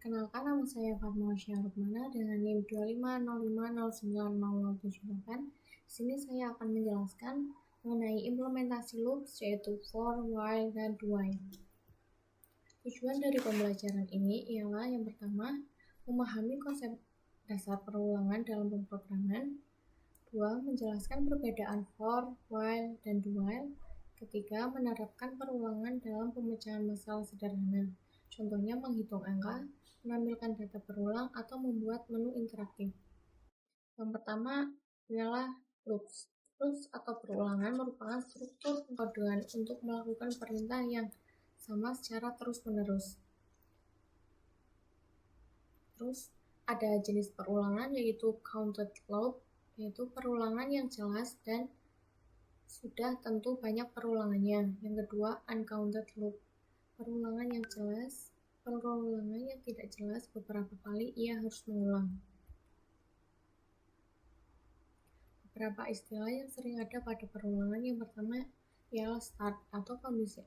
Perkenalkan, nama saya Fatmawasya Rukmana dengan NIM 250509078. Di sini saya akan menjelaskan mengenai implementasi loops, yaitu for, while, dan do while. Tujuan dari pembelajaran ini ialah yang pertama, memahami konsep dasar perulangan dalam pemrograman. 2. Menjelaskan perbedaan for, while, dan do while. Ketiga, menerapkan perulangan dalam pemecahan masalah sederhana. Contohnya menghitung angka, menampilkan data berulang, atau membuat menu interaktif. Yang pertama ialah loops. Loops atau perulangan merupakan struktur pengkodean untuk melakukan perintah yang sama secara terus-menerus. Terus ada jenis perulangan yaitu counted loop, yaitu perulangan yang jelas dan sudah tentu banyak perulangannya. Yang kedua, uncounted loop, perulangan yang jelas, perulangan yang tidak jelas beberapa kali ia harus mengulang. Beberapa istilah yang sering ada pada perulangan yang pertama ialah start atau kondisi.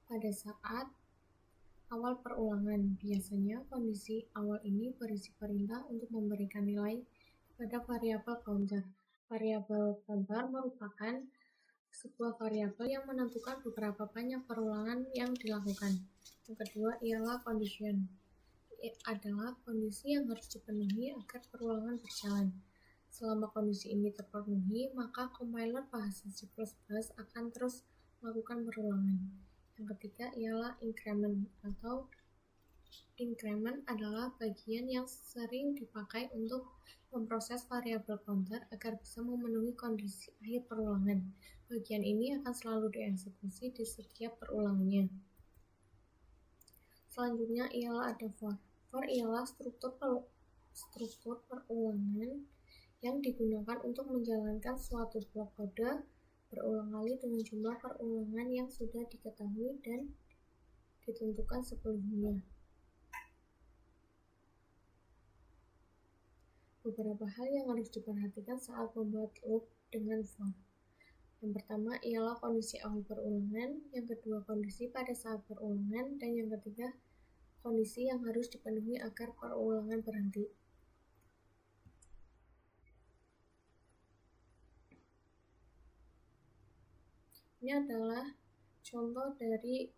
Pada saat awal perulangan, biasanya kondisi awal ini berisi perintah untuk memberikan nilai pada variabel counter. Variabel counter merupakan sebuah variabel yang menentukan beberapa banyak perulangan yang dilakukan. Yang kedua ialah condition, adalah kondisi yang harus dipenuhi agar perulangan berjalan. Selama kondisi ini terpenuhi, maka compiler bahasa C++ akan terus melakukan perulangan. Yang ketiga ialah increment, atau increment adalah bagian yang sering dipakai untuk memproses variabel counter agar bisa memenuhi kondisi akhir perulangan. Bagian ini akan selalu dieksekusi di setiap perulangannya. Selanjutnya ialah ada for. For ialah struktur perulangan yang digunakan untuk menjalankan suatu blok kode berulang kali dengan jumlah perulangan yang sudah diketahui dan ditentukan sebelumnya. Beberapa hal yang harus diperhatikan saat membuat loop dengan for. Yang pertama ialah kondisi awal perulangan, yang kedua kondisi pada saat perulangan, dan yang ketiga kondisi yang harus dipenuhi agar perulangan berhenti. Ini adalah contoh dari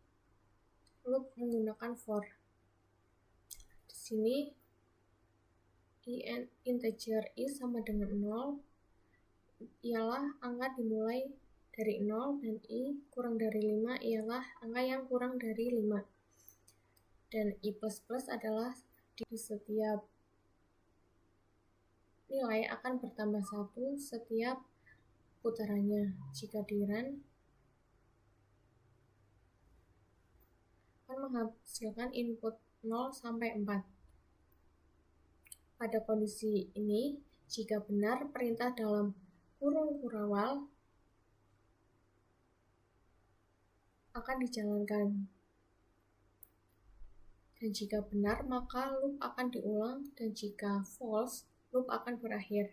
loop menggunakan for. Di sini integer i sama dengan 0 ialah angka dimulai dari 0 dan i kurang dari 5 ialah angka yang kurang dari 5. Dan i++ adalah di setiap nilai akan bertambah 1 setiap putarannya. Jika di run akan menghasilkan input 0 sampai 4. Pada kondisi ini, jika benar perintah dalam kurung kurawal akan dijalankan. Dan jika benar, maka loop akan diulang, dan jika false, loop akan berakhir.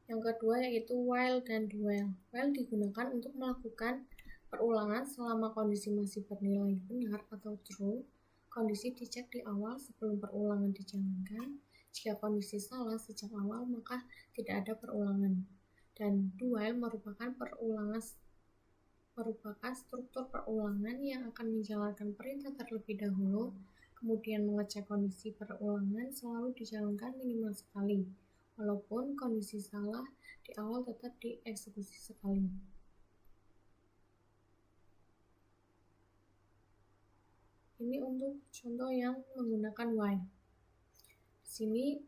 Yang kedua yaitu while dan do while. While digunakan untuk melakukan perulangan selama kondisi masih bernilai benar atau true. Kondisi dicek di awal sebelum perulangan dijalankan. Jika kondisi salah sejak awal, maka tidak ada perulangan. Dan do while merupakan struktur perulangan yang akan menjalankan perintah terlebih dahulu, kemudian mengecek kondisi perulangan selalu dijalankan minimal sekali. Walaupun kondisi salah di awal tetap dieksekusi sekali. Ini untuk contoh yang menggunakan while. Di sini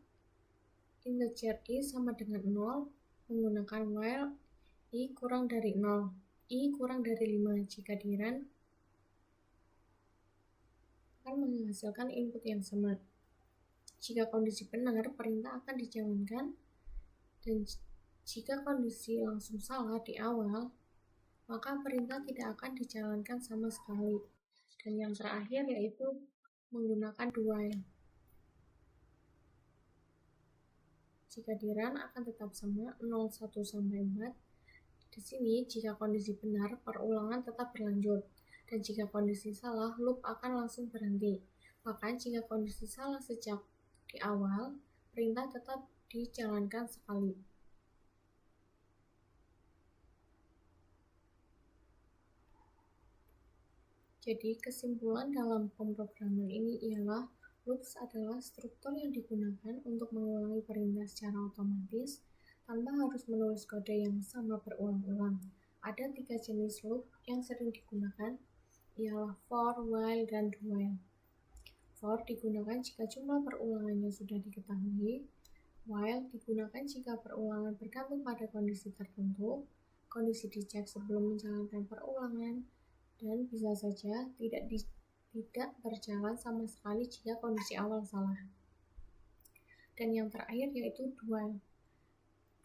integer i sama dengan 0 menggunakan while i kurang dari 0, i kurang dari 5. Jika di run akan menghasilkan input yang sama. Jika kondisi benar, perintah akan dijalankan, dan jika kondisi langsung salah di awal, maka perintah tidak akan dijalankan sama sekali. Dan yang terakhir yaitu menggunakan do while. Jika di run akan tetap sama 0, 1, sampai 4. Di sini, jika kondisi benar, perulangan tetap berlanjut. Dan jika kondisi salah, loop akan langsung berhenti. Bahkan jika kondisi salah sejak di awal, perintah tetap dijalankan sekali. Jadi, kesimpulan dalam pemrograman ini ialah loops adalah struktur yang digunakan untuk mengulangi perintah secara otomatis tanpa harus menulis kode yang sama berulang-ulang. Ada 3 jenis loop yang sering digunakan, ialah for, while, dan do while. For digunakan jika jumlah perulangannya sudah diketahui, while digunakan jika perulangan bergantung pada kondisi tertentu, kondisi dicek sebelum menjalankan perulangan, dan bisa saja tidak berjalan sama sekali jika kondisi awal salah. Dan yang terakhir yaitu do while.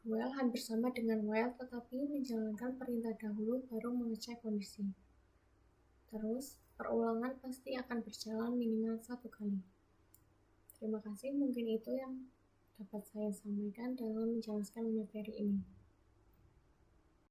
Do while hampir sama dengan while tetapi menjalankan perintah dahulu baru mengecek kondisi. Terus, perulangan pasti akan berjalan minimal 1 kali. Terima kasih, mungkin itu yang dapat saya sampaikan dalam menjelaskan materi ini.